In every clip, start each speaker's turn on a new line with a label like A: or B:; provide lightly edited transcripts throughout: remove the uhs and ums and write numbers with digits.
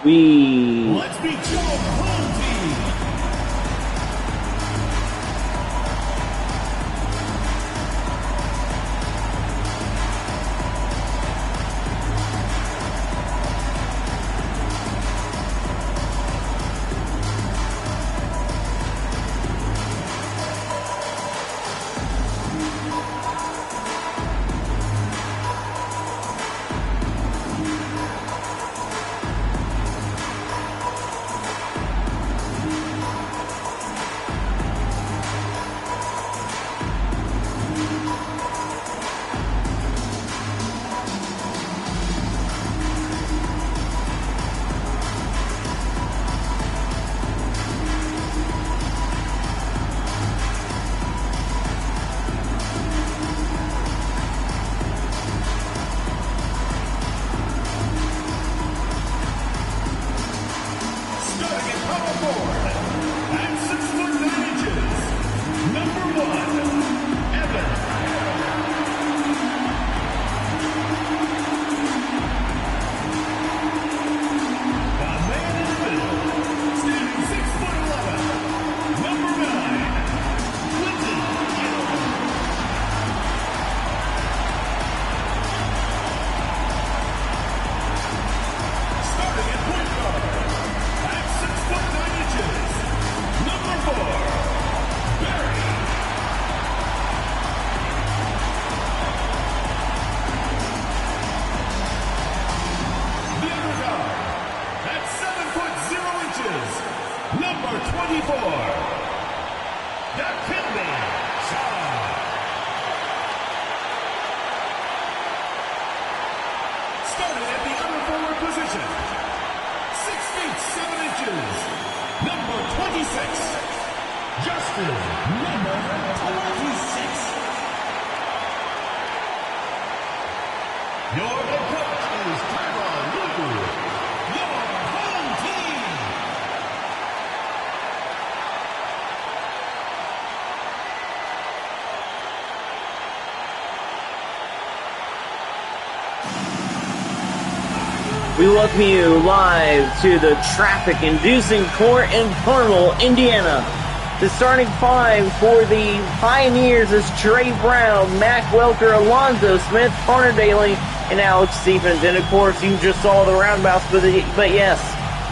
A: Let's meet your home team.
B: We welcome you live to the traffic-inducing court in Carmel, Indiana. The starting five for the Pioneers is Trey Brown, Mac Welker, Alonzo Smith, Connor Daly, and Alex Stephens. And of course, you just saw the Roundabouts, but yes,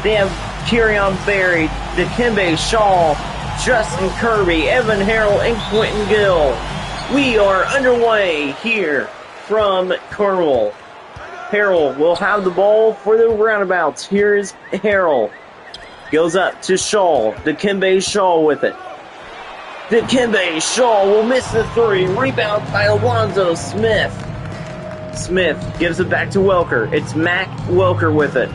B: they have Kerion Berry, Dikembe Shaw, Justin Kirby, Evan Harrell, and Quentin Gill. We are underway here from Carmel. Harrell will have the ball for the Roundabouts. Here is Harrell. Goes up to Shaw. Dikembe Shaw with it. Dikembe Shaw will miss the three. Rebound by Alonzo Smith. Smith gives it back to Welker. It's Mac Welker with it.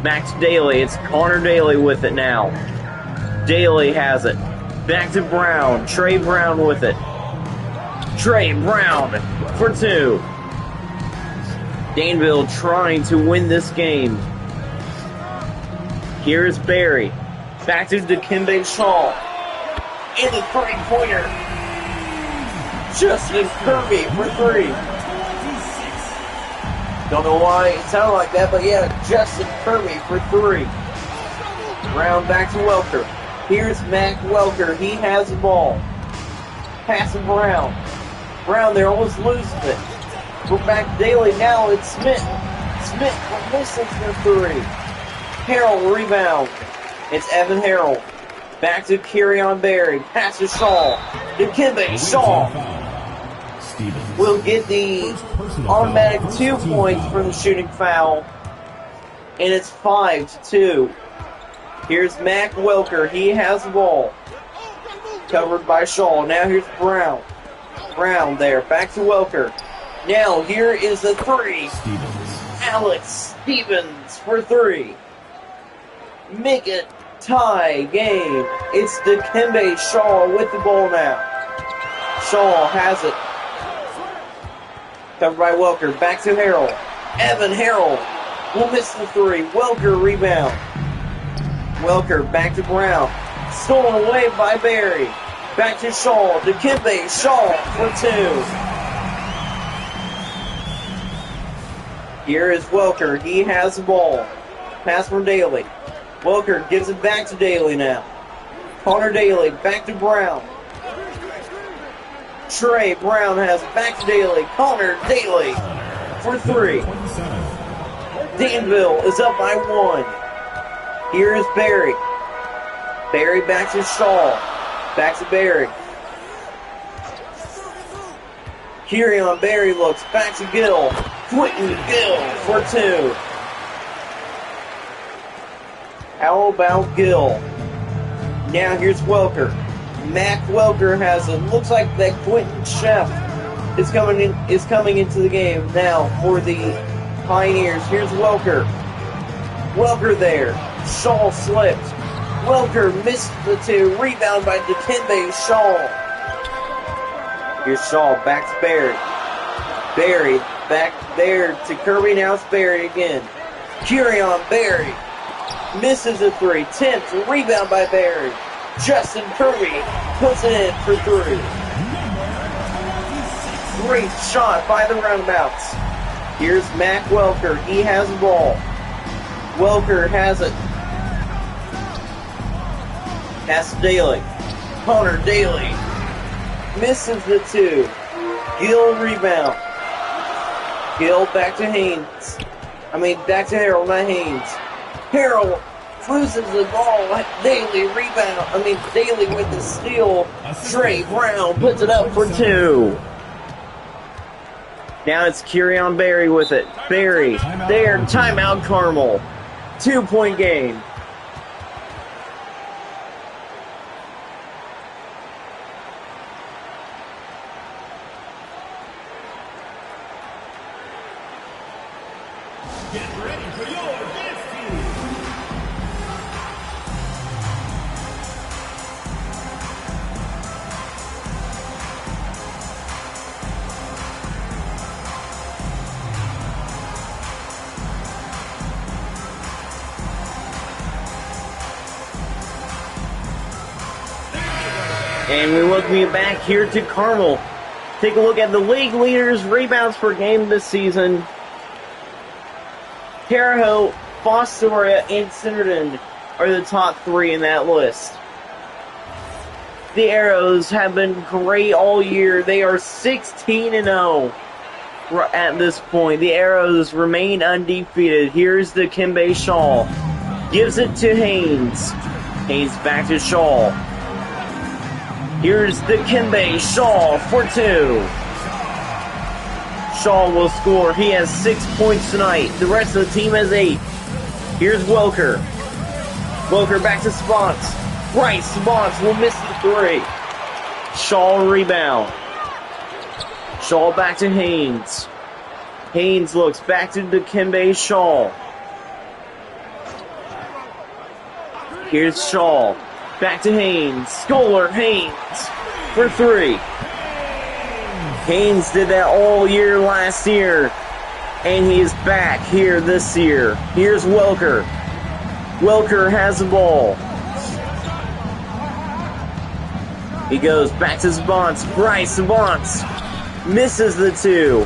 B: Back to Daly. It's Connor Daly with it now. Daly has it. Back to Brown. Trey Brown with it. Trey Brown for two. Danville trying to win this game. Here's Barry. Back to Dikembe Shaw. In the three-pointer. Justin Kirby for three. Don't know why it sounded like that, but yeah, Justin Kirby for three. Brown back to Welker. Here's Mac Welker. He has the ball. Pass to Brown. Brown, they're almost losing it. We're back to Daly now. It's Smith. Smith will miss it for three. Harrell rebound. It's Evan Harrell. Back to Kerion Berry. Pass to Shaw. Dikembe Shaw will get the automatic 2 points for the shooting foul. And it's 5-2. Here's Mac Welker. He has the ball. Covered by Shaw. Now here's Brown. Brown there. Back to Welker. Now, here is the three. Alex Stephens for three. Make it tie game. It's Dikembe Shaw with the ball now. Shaw has it. Covered by Welker. Back to Harrell. Evan Harrell will miss the three. Welker rebound. Welker back to Brown. Stolen away by Barry. Back to Shaw. Dikembe Shaw for two. Here is Welker. He has the ball. Pass from Daly. Welker gives it back to Daly now. Connor Daly back to Brown. Trey Brown has it back to Daly. Connor Daly for 3. Danville is up by 1. Here is Barry. Barry back to Shaw. Back to Barry. Kirion Barry looks back to Gill. Quentin Gill for 2. How about Gill? Now here's Welker. Mac Welker has it. Looks like that Quentin Chef is coming into the game now for the Pioneers. Here's Welker. Welker there. Shaw slipped. Welker missed the 2. Rebound by Dikembe Shaw. Here's Shaw back to Barry. Barry back there to Kirby. Now it's Barry again. Kirion Barry misses a 3. 10th rebound by Barry. Justin Kirby puts it in for 3. Great shot by the Roundabouts. Here's Mac Welker. He has the ball. Welker has it. Pass to Daly. Connor Daly misses the 2. Gill rebound. Gill back to Haynes. Back to Harrell, not Haynes. Harrell loses the ball. Daly rebound. Daly with the steal. Trey Brown puts it up for 2. Now it's Kirion Barry with it. Barry there. Timeout Carmel. 2-point game.
A: Get ready for your dance team.
B: And we welcome you back here to Carmel. Take a look at the league leaders' rebounds per game this season. Terre Haute, Fostoria, and Centerton are the top 3 in that list. The Arrows have been great all year. They are 16-0 at this point. The Arrows remain undefeated. Here's the Dikembe Shaw. Gives it to Haynes. Haynes back to Shaw. Here's the Dikembe Shaw for 2. Shaw will score. He has 6 points tonight. The rest of the team has 8. Here's Welker. Welker back to Spons. Bryce Spons will miss the 3. Shaw rebound. Shaw back to Haynes. Haynes looks back to Dikembe Shaw. Here's Shaw. Back to Haynes. Scholar Haynes for 3. Haynes did that all year last year, and he is back here this year. Here's Welker. Welker has the ball. He goes back to Spons. Bryce Spons misses the 2.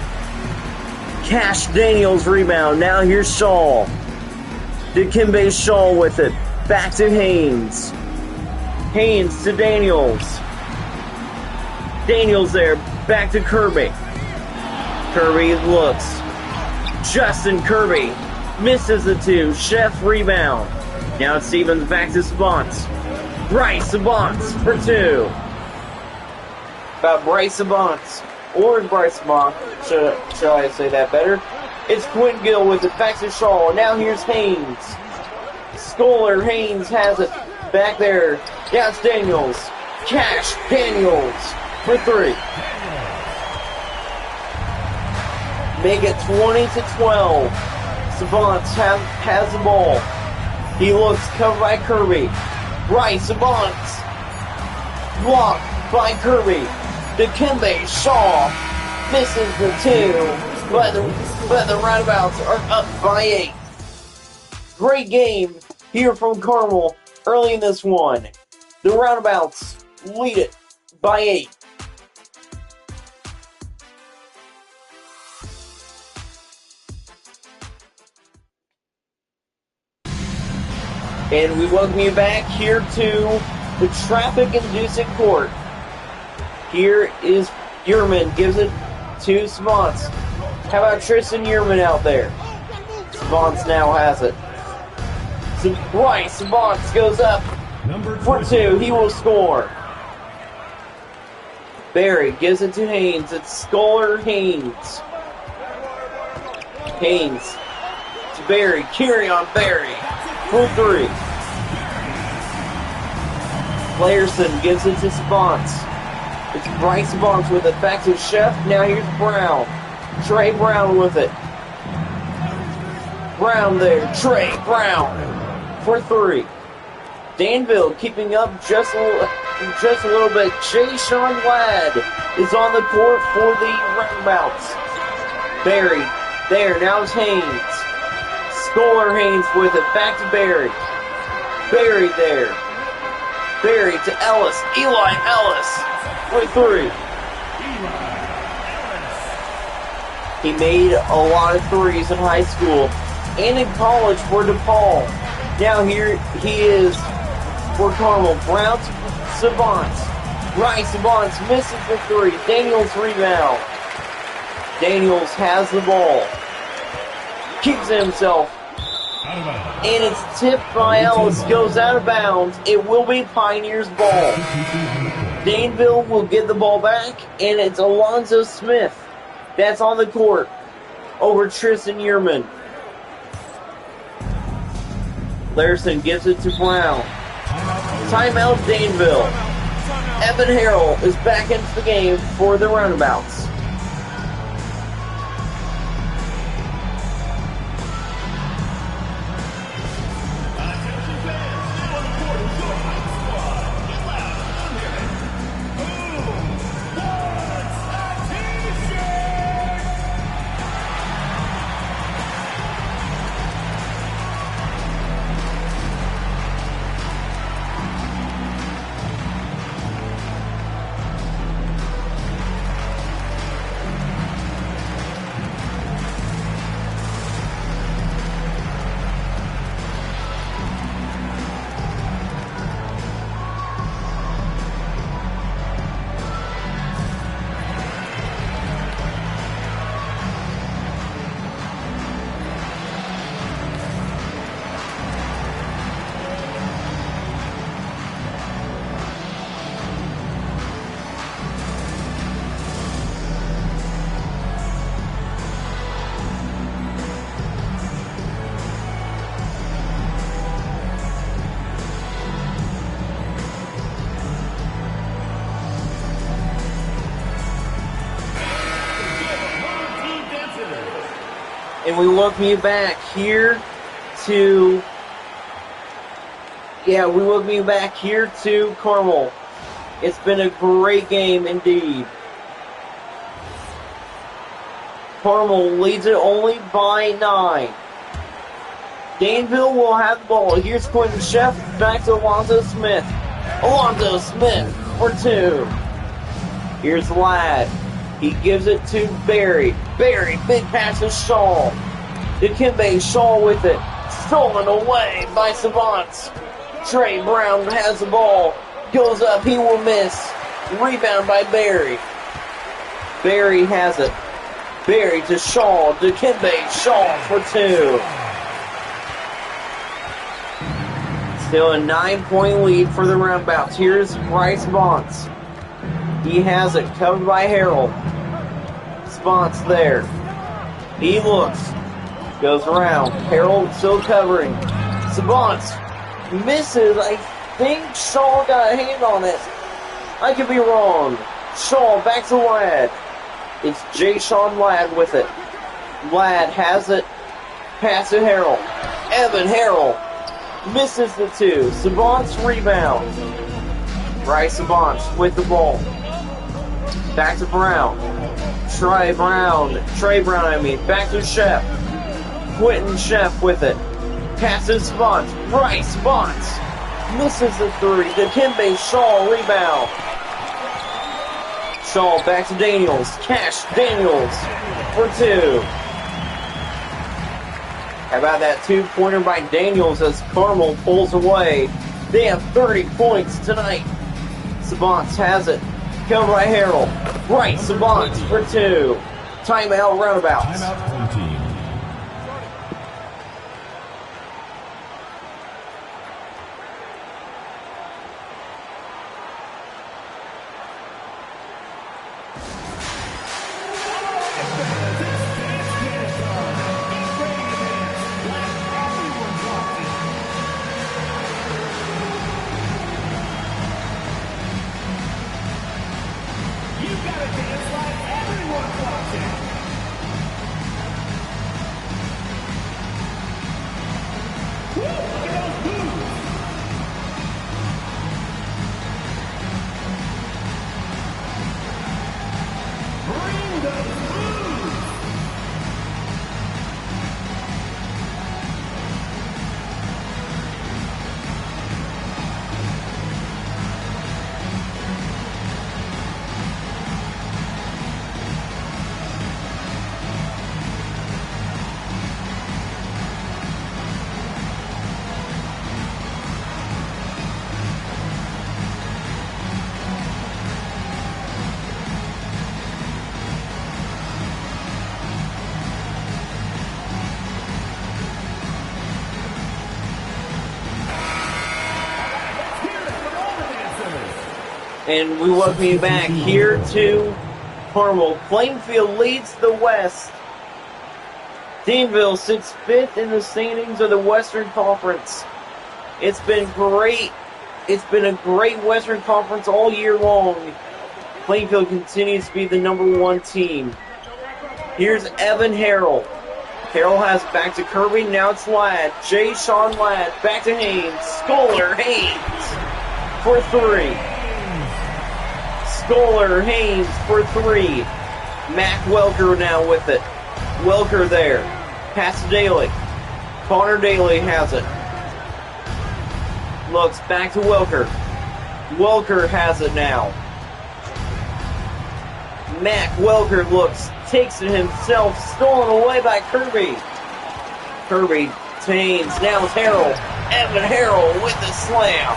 B: Cash Daniels rebound. Now here's Shaw. Dikembe Shaw with it. Back to Haynes. Haynes to Daniels. Daniels there. Back to Kirby. Kirby looks. Justin Kirby misses the 2. Chef rebound. Now it's Stevens back to Spons. Bryce Spons for 2. About Bryce Spons. Or Bryce Spons. Shall I say that better? It's Quentin Gill with it. Back to Shaw. Now here's Haynes. Scholar Haynes has it. Back there. Now it's Daniels. Cash Daniels for 3. Make it 20-12. Savant has the ball. He looks covered by Kirby. Bryce Savant. Blocked by Kirby. Dikembe Shaw misses the 2. But the Roundabouts are up by 8. Great game here from Carmel early in this one. The Roundabouts lead it by 8. And we welcome you back here to the traffic-inducing court. Here is Yerman, gives it to Savants. How about Tristan Yerman out there? Savants now has it. Right, Savants goes up for two. He will score. Barry gives it to Haynes. It's Scholar Haynes. Haynes to Barry. Carry on Barry for three. Flayerson gives it to Savants. It's Bryce Savants with it. Back to Chef. Now here's Brown. Trey Brown with it. Brown there. Trey Brown for three. Danville keeping up just a little bit. Jay Sean Ladd is on the court for the Roundabouts. Barry there. Now it's Haynes. Scholar Haynes with it. Back to Barry. Barry there. Barry to Ellis. Eli Ellis with three. He made a lot of threes in high school and in college for DePaul. Now here he is for Carmel. Brown to Savants. Right, Savants misses the three. Daniels rebound. Daniels has the ball. Keeps it himself. And it's tipped by Ellis. Goes out of bounds. It will be Pioneers' ball. Danville will get the ball back. And it's Alonzo Smith that's on the court over Tristan Yerman. Larson gives it to Brown. Timeout Danville. Evan Harrell is back into the game for the Roundabouts. And we welcome you back here to, Carmel. It's been a great game indeed. Carmel leads it only by 9. Danville will have the ball. Here's Quentin Sheff, back to Alonzo Smith. Alonzo Smith for 2. Here's Ladd. He gives it to Barry. Barry, big pass to Shaw. Dikembe, Shaw with it. Stolen away by Savants. Trey Brown has the ball. Goes up, he will miss. Rebound by Barry. Barry has it. Barry to Shaw. Dikembe, Shaw for 2. Still a 9-point lead for the Roundabouts. Here's Bryce Savants. He has it, covered by Harrell. Savants there. He looks. Goes around. Harrell still covering. Savants misses. I think Shaw got a hand on it. I could be wrong. Shaw back to Ladd. It's Jay Sean Ladd with it. Ladd has it. Pass to Harrell. Evan Harrell misses the 2. Savants rebound. Bryce Savants with the ball. Back to Brown. Trey Brown, back to Sheff. Quentin Sheff with it. Passes Savants. Bryce Savants misses the 3. Dikembe Shaw rebound. Shaw back to Daniels. Cash Daniels for 2. How about that two-pointer by Daniels as Carmel pulls away? They have 30 points tonight. Savants has it. Covered by Harrell. Right, Savants for two. Timeout, Roundabouts.
A: Timeout, home team.
B: And we welcome you back here to Carmel. Plainfield leads the West. Danville sits 5th in the standings of the Western Conference. It's been great. It's been a great Western Conference all year long. Plainfield continues to be the #1 team. Here's Evan Harrell. Harrell has it back to Kirby. Now it's Ladd. Jay Sean Ladd. Back to Haynes. Scholar Haynes for three. Scholar Haynes for three. Mac Welker now with it. Welker there. Pass to Daly. Connor Daly has it. Looks back to Welker. Welker has it now. Mac Welker looks, takes it himself, stolen away by Kirby. Kirby to Haynes. Now it's Harrell. Evan Harrell with the slam.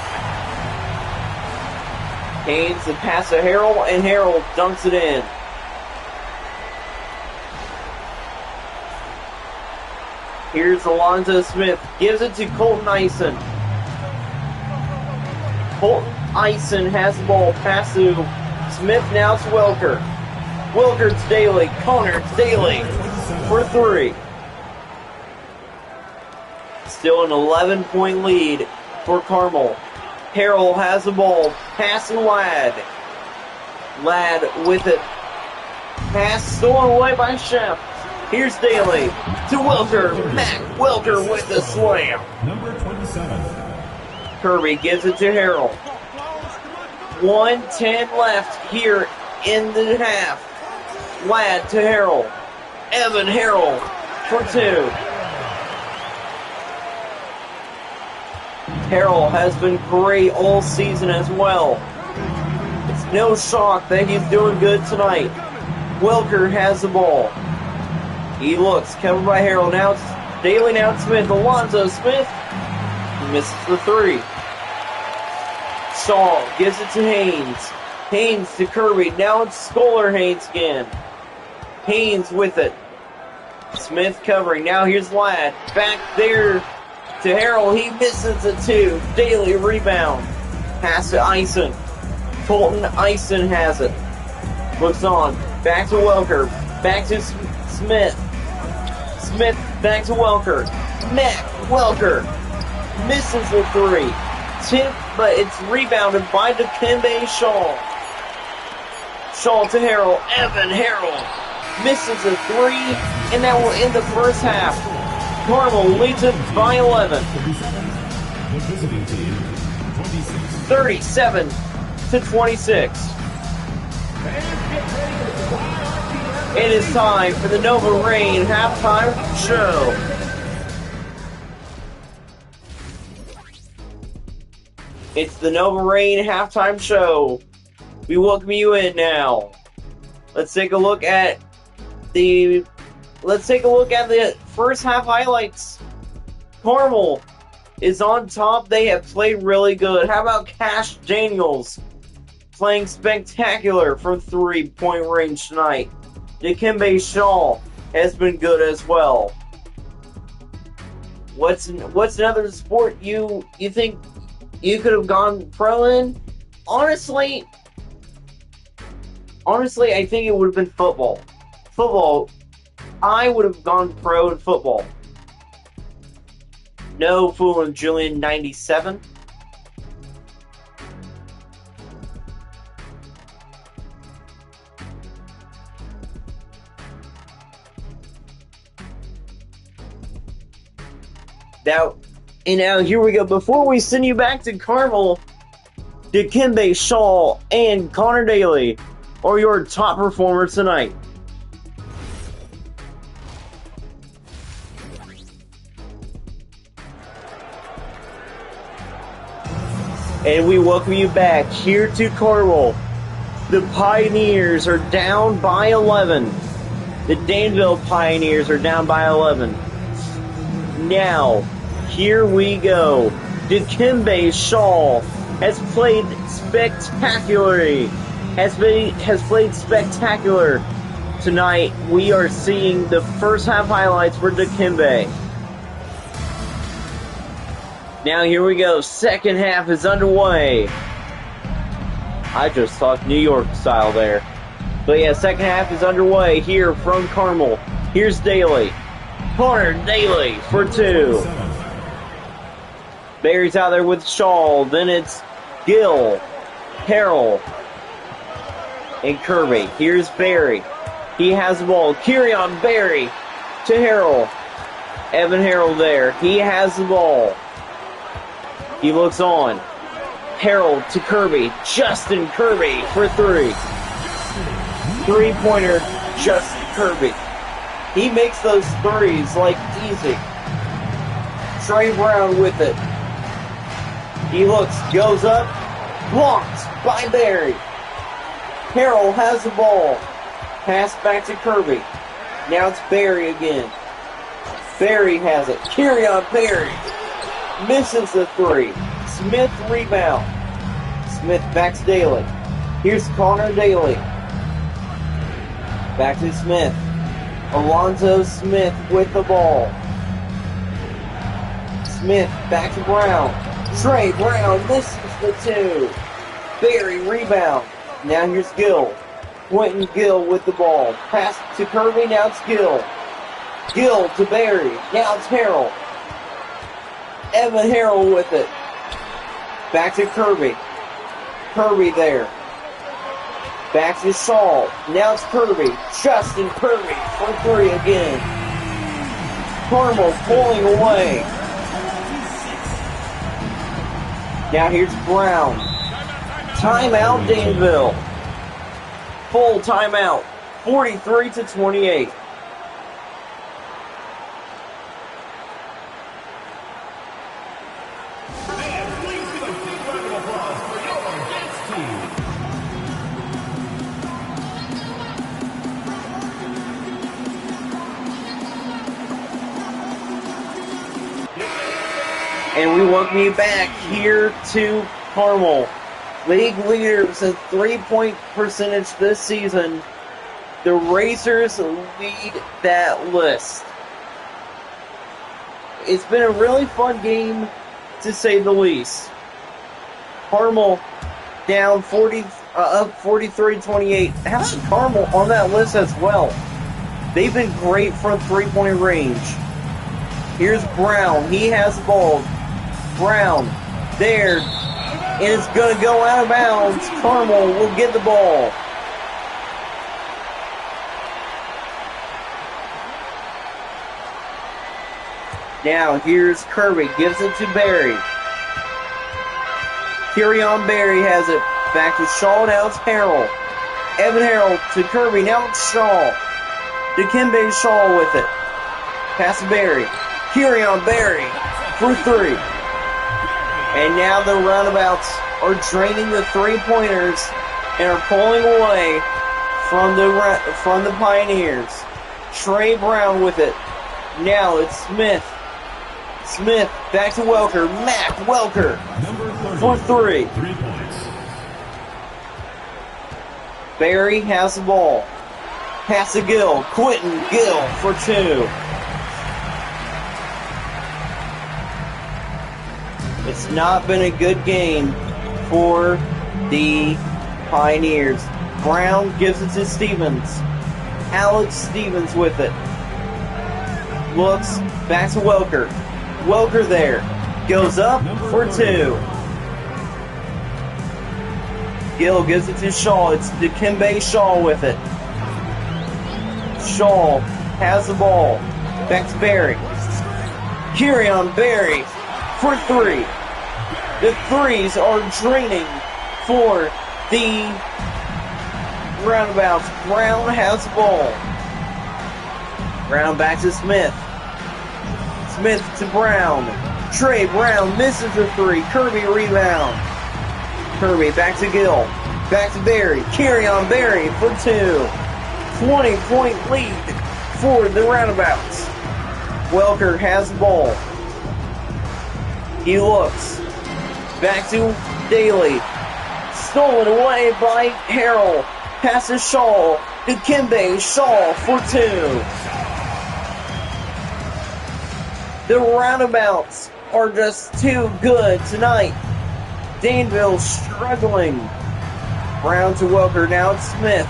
B: Haynes the pass to Harrell, and Harrell dunks it in. Here's Alonzo Smith. Gives it to Colton Ison. Colton Ison has the ball. Pass to Smith. Now to Welker. Welker to Daly. Connor to Daly for three. Still an 11-point lead for Carmel. Harrell has the ball. Pass to Ladd. Ladd with it. Pass stolen away by Shep. Here's Daly to Welker. Mac Welker with the slam.
A: Number 27.
B: Kirby gives it to Harrell. 1:10 left here in the half. Ladd to Harrell. Evan Harrell for two. Harrell has been great all season as well. It's no shock that he's doing good tonight. Welker has the ball. He looks, covered by Harrell. Now it's Daly, now it's Smith. Alonzo Smith. He misses the three. Shaw gives it to Haynes. Haynes to Kirby. Now it's Scholar Haynes again. Haynes with it. Smith covering. Now here's Ladd. Back there to Harrell. He misses the two. Daly rebound. Pass to Ison. Colton Ison has it. Looks on. Back to Welker. Back to Smith. Smith back to Welker. Mac Welker misses the three. Tip, but it's rebounded by Dikembe Shaw. Shaw to Harrell. Evan Harrell misses a three, and that will end the first half. Carmel leads it by 11.
A: The visiting team, 26.
B: 37 to 26. It is time for the Nova Rain halftime show. It's the Nova Rain halftime show. We welcome you in now. Let's take a look at the let's take a look at the first half highlights. Carmel is on top. They have played really good. How about Cash Daniels playing spectacular from 3-point range tonight? Dikembe Shaw has been good as well. What's another sport you think you could have gone pro in? Honestly, I think it would have been football. Football, I would have gone pro in football. No fooling Julian 97. Now here we go. Before we send you back to Carmel, Dikembe Shaw and Connor Daly are your top performers tonight. And we welcome you back here to Carmel. The Pioneers are down by 11. The Danville Pioneers are down by 11. Now, here we go. Dikembe Shaw has played spectacularly. Has played spectacular tonight. We are seeing the first half highlights for Dikembe. Now here we go. Second half is underway. I just talked New York style there. But yeah, second half is underway here from Carmel. Here's Daly. Connor Daly for 2. Barry's out there with Shaw. Then it's Gill, Harrell, and Kirby. Here's Barry. He has the ball. Kyrion Barry to Harrell. Evan Harrell there. He has the ball. He looks on. Harrell to Kirby. Justin Kirby for 3. 3-pointer, Justin Kirby. He makes those threes like easy. Trey Brown with it. He looks, goes up, blocked by Barry. Harrell has the ball. Pass back to Kirby. Now it's Barry again. Barry has it. Kyrion Barry misses the 3. Smith rebound. Smith back to Daly. Here's Connor Daly. Back to Smith. Alonzo Smith with the ball. Smith back to Brown. Trey Brown misses the 2. Barry rebound. Now here's Gill. Quentin Gill with the ball. Pass to Kirby. Now it's Gill. Gill to Barry. Now it's Harrell. Evan Harrell with it. Back to Kirby. Kirby there. Back to Shaw. Now it's Kirby. Justin Kirby for 3 again. Carmel pulling away. Now here's Brown. Timeout Danville. Full timeout. 43-28. And we welcome you back here to Carmel. League leaders in 3-point percentage this season. The Racers lead that list. It's been a really fun game, to say the least. Carmel down up 43-28. How about Carmel on that list as well? They've been great from 3-point range. Here's Brown. He has the ball. Brown there, and it's going to go out of bounds. Carmel will get the ball. Now here's Kirby, gives it to Barry. Kyrion Barry has it. Back to Shaw, now it's Harrell. Evan Harrell to Kirby, now it's Shaw. Dikembe Shaw with it. Pass to Barry. Kyrion Barry for 3. And now the Roundabouts are draining the 3-pointers and are pulling away from the Pioneers. Trey Brown with it. Now it's Smith. Smith back to Welker. Mac Welker for 3.
A: 3 points.
B: Barry has the ball. Pass to Gill. Quentin Gill for 2. It's not been a good game for the Pioneers. Brown gives it to Stevens. Alex Stevens with it. Looks back to Welker. Welker there. Goes up for 2. Gill gives it to Shaw. It's Dikembe Shaw with it. Shaw has the ball. Back to Barry. Kyrion Barry for 3. The threes are draining for the Roundabouts. Brown has the ball. Brown back to Smith. Smith to Brown. Trey Brown misses the 3. Kirby rebound. Kirby back to Gill. Back to Barry. Kyrion Barry for 2. 20-point lead for the Roundabouts. Welker has the ball. He looks. Back to Daly. Stolen away by Harrell. Passes Shaw. Dikembe Shaw for 2. The Roundabouts are just too good tonight. Danville struggling. Brown to Welker. Now it's Smith.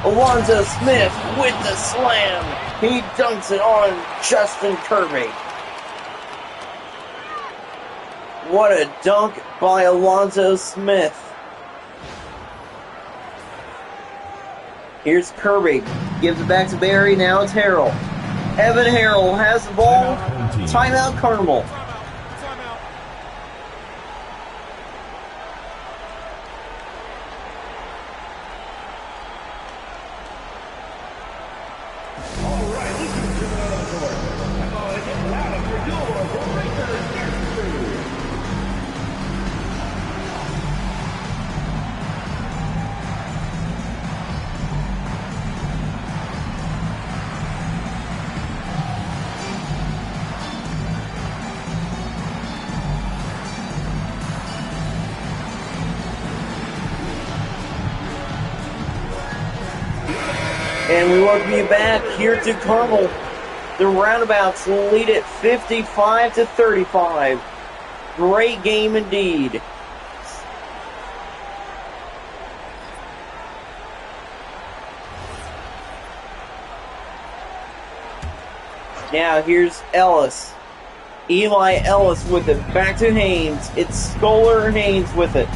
B: Alonzo Smith with the slam. He dunks it on Justin Kirby. What a dunk by Alonzo Smith. Here's Kirby. Gives it back to Barry. Now it's Harrell. Evan Harrell has the ball. Timeout Carmel. And we welcome you back here to Carmel. The Roundabouts lead it 55-35. Great game indeed. Now here's Ellis. Eli Ellis with it. Back to Haynes. It's Scholar Haynes with it.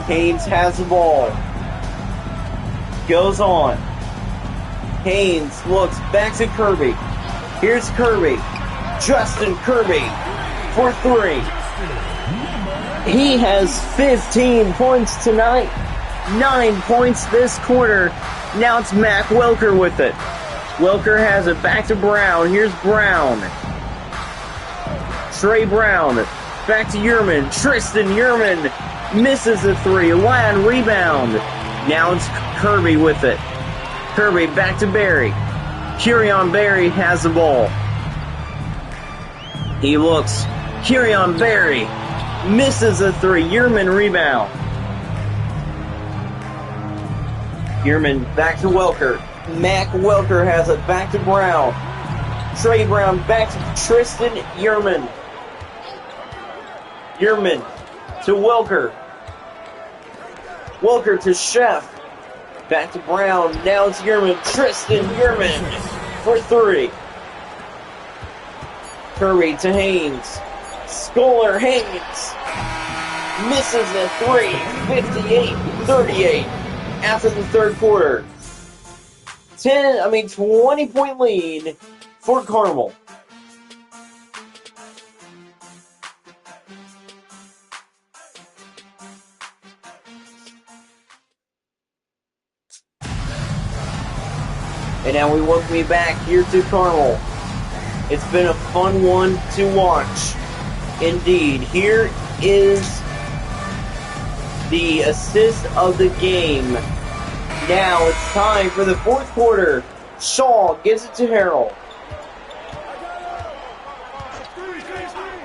B: Haynes has the ball. Goes on. Haynes looks back to Kirby. Here's Kirby. Justin Kirby for 3. He has 15 points tonight. 9 points this quarter. Now it's Mac Welker with it. Welker has it back to Brown. Here's Brown. Trey Brown. Back to Yerman. Tristan Yerman misses the 3. Lad rebound. Now it's Kirby with it. Kirby back to Barry. Kyrion Barry has the ball. He looks. Kyrion Barry misses the 3. Yerman rebound. Yerman back to Welker. Mac Welker has it back to Brown. Trey Brown back to Tristan Yerman. Yerman to Welker. Welker to Chef. Back to Brown. Now it's Yerman. Tristan Yerman for 3. Curry to Haynes. Scholar Haynes misses the 3. 58-38 after the third quarter. 20-point lead for Carmel. And now we welcome you back here to Carmel. It's been a fun one to watch. Indeed. Here is the assist of the game. Now it's time for the fourth quarter Shaw gives it to Harrell.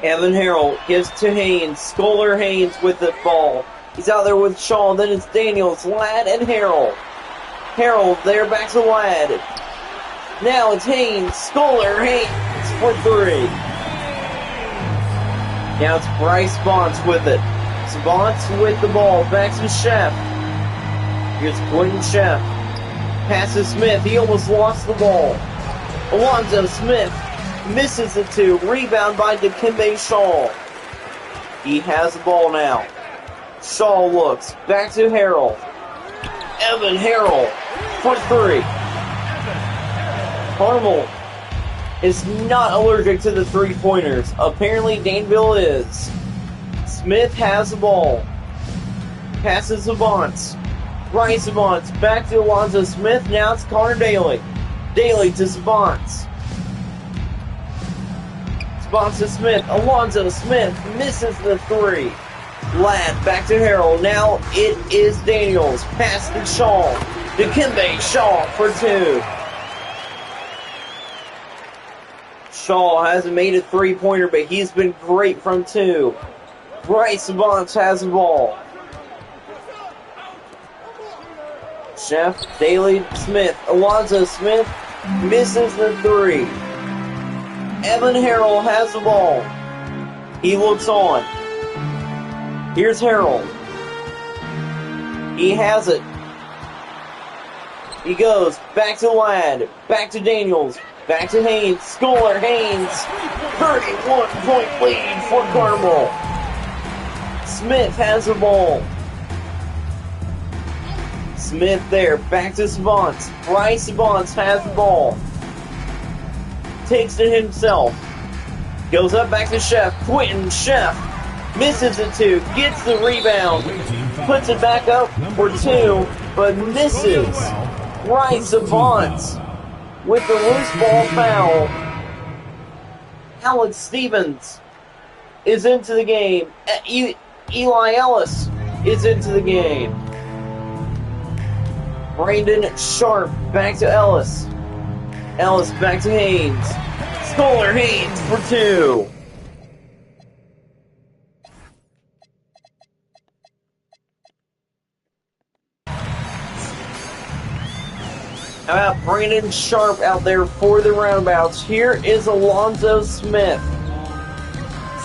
B: Evan Harrell gives to Haynes. Scholar Haynes with the ball. He's out there with Shaw. Then it's Daniels, Ladd, and Harrell. Harrell there back to Ladd. Now it's Haynes. Scholar Haynes for three. Now it's Bryce Bonts with it. Bonts with the ball. Back to Sheff. Here's Quentin Sheff. Passes Smith. He almost lost the ball. Alonzo Smith misses the two. Rebound by Dikembe Shaw. He has the ball now. Shaw looks. Back to Harrell. Evan Harrell for three. Carmel is not allergic to the three-pointers. Apparently Danville is. Smith has the ball. Passes to Bonts. Bryce Bonts back to Alonzo Smith. Now it's Connor Daly. Daly to Bonts. Bonts to Smith. Alonzo Smith misses the three. Ladd back to Harrell. Now it is Daniels. Pass to Shaw. Dikembe Shaw for two. Shaw hasn't made a three-pointer, but he's been great from two. Bryce Bonts has the ball. Sheff, Daly, Smith. Alonzo Smith misses the three. Evan Harrell has the ball. He looks on. Here's Harrell. He has it. He goes back to Ladd. Back to Daniels. Back to Haynes. Scholar Haynes. 31-point lead for Carmel. Smith has the ball. Smith there. Back to Bonts. Bryce Bonts has the ball. Takes it himself. Goes up back to Sheff. Quentin Sheff misses it two. Gets the rebound. Puts it back up for two, but misses. Bryce Bonts with the loose ball foul. Alex Stevens is into the game. Eli Ellis is into the game. Brandon Sharp back to Ellis. Ellis back to Haynes. Scholar Haynes for two. How about Brandon Sharp out there for the Roundabouts? Here is Alonzo Smith.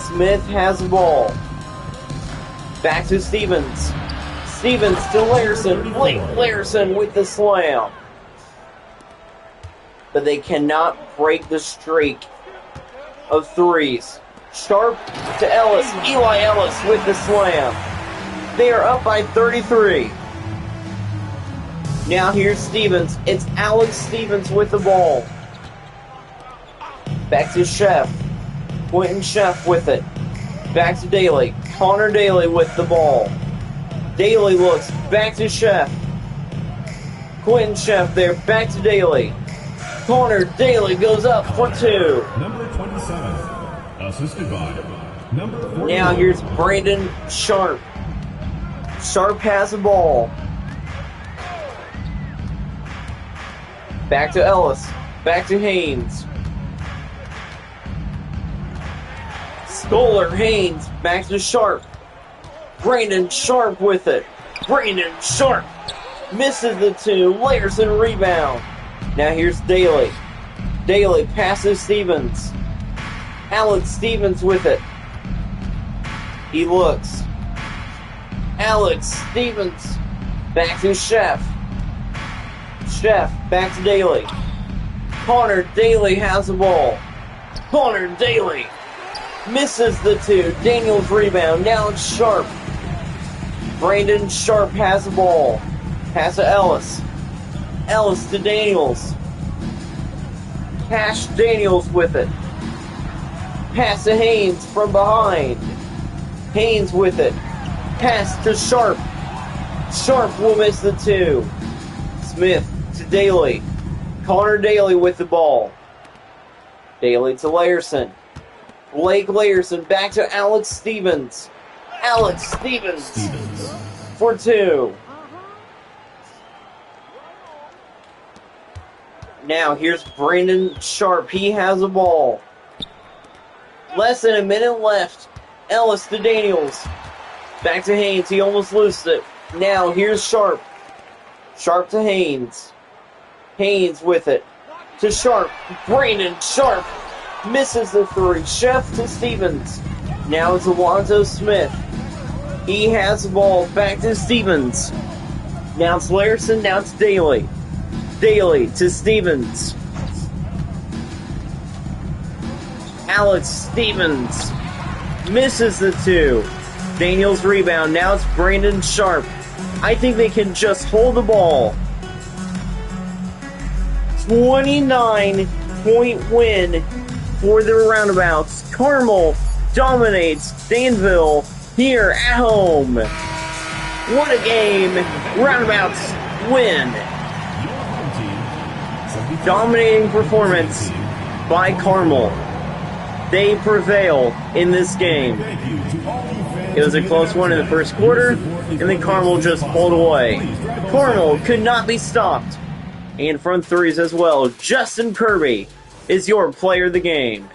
B: Smith has the ball. Back to Stevens. Stevens to Larson. Blake Larson with the slam. But they cannot break the streak of threes. Sharp to Ellis. Eli Ellis with the slam. They are up by 33. Now here's Stevens. It's Alex Stevens with the ball. Back to Sheff. Quentin Sheff with it. Back to Daly. Connor Daly with the ball. Daly looks. Back to Sheff. Quentin Sheff there. Back to Daly. Connor Daly goes up for two.
A: Number 27, assisted by number 41.
B: Now here's Brandon Sharp. Sharp has the ball. Back to Ellis. Back to Haynes. Scholar Haynes. Back to Sharp. Brandon Sharp with it. Brandon Sharp misses the two. Larson rebound. Now here's Daly. Daly passes Stevens. Alex Stevens with it. He looks. Alex Stevens. Back to Sheff. Sheff back to Daly. Connor Daly has the ball. Connor Daly misses the two. Daniels rebound. Now it's Sharp. Brandon Sharp has the ball. Pass to Ellis. Ellis to Daniels. Cash Daniels with it. Pass to Haynes from behind. Haynes with it. Pass to Sharp. Sharp will miss the two. Smith to Daly. Connor Daly with the ball. Daly to Larson. Blake Larson back to Alex Stevens. Alex Stevens for two. Now here's Brandon Sharp. He has a ball. Less than a minute left. Ellis to Daniels. Back to Haynes. He almost lost it. Now here's Sharp. Sharp to Haynes. Haynes with it. To Sharp. Brandon Sharp misses the three. Chef to Stevens. Now it's Alonzo Smith. He has the ball. Back to Stevens. Now it's Larson. Now it's Daly. Daly to Stevens. Alex Stevens misses the two. Daniels rebound. Now it's Brandon Sharp. I think they can just hold the ball. 29-point win for the Roundabouts. Carmel dominates Danville here at home. What a game. Roundabouts win. Dominating performance by Carmel. They prevail in this game. It was a close one in the first quarter, and then Carmel just pulled away. Carmel could not be stopped. And front threes as well. Justin Kirby is your player of the game.